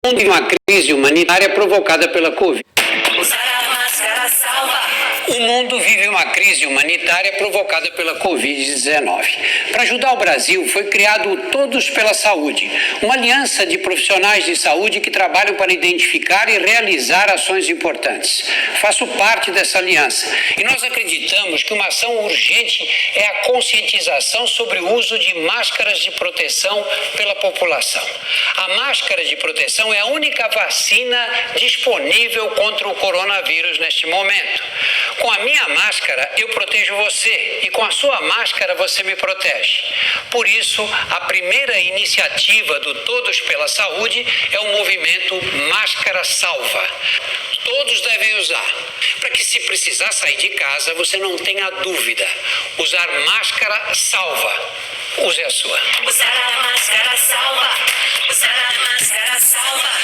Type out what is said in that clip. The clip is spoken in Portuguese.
mundo vive uma crise humanitária provocada pela Covid. Usar a máscara salva. O mundo vive uma crise humanitária provocada pela Covid-19. Para ajudar o Brasil, foi criado o Todos pela Saúde, uma aliança de profissionais de saúde que trabalham para identificar e realizar ações importantes. Faço parte dessa aliança e nós acreditamos que uma ação urgente é a conscientização sobre o uso de máscaras de proteção pela população. A máscara de proteção é a única vacina disponível contra o coronavírus neste momento. Com a minha máscara, eu protejo você e com a sua máscara você me protege. Por isso, a primeira iniciativa do Todos pela Saúde é o movimento Máscara Salva. Todos devem usar, para que se precisar sair de casa, você não tenha dúvida. Usar máscara salva. Use a sua. Usar a máscara salva. Usar a máscara salva.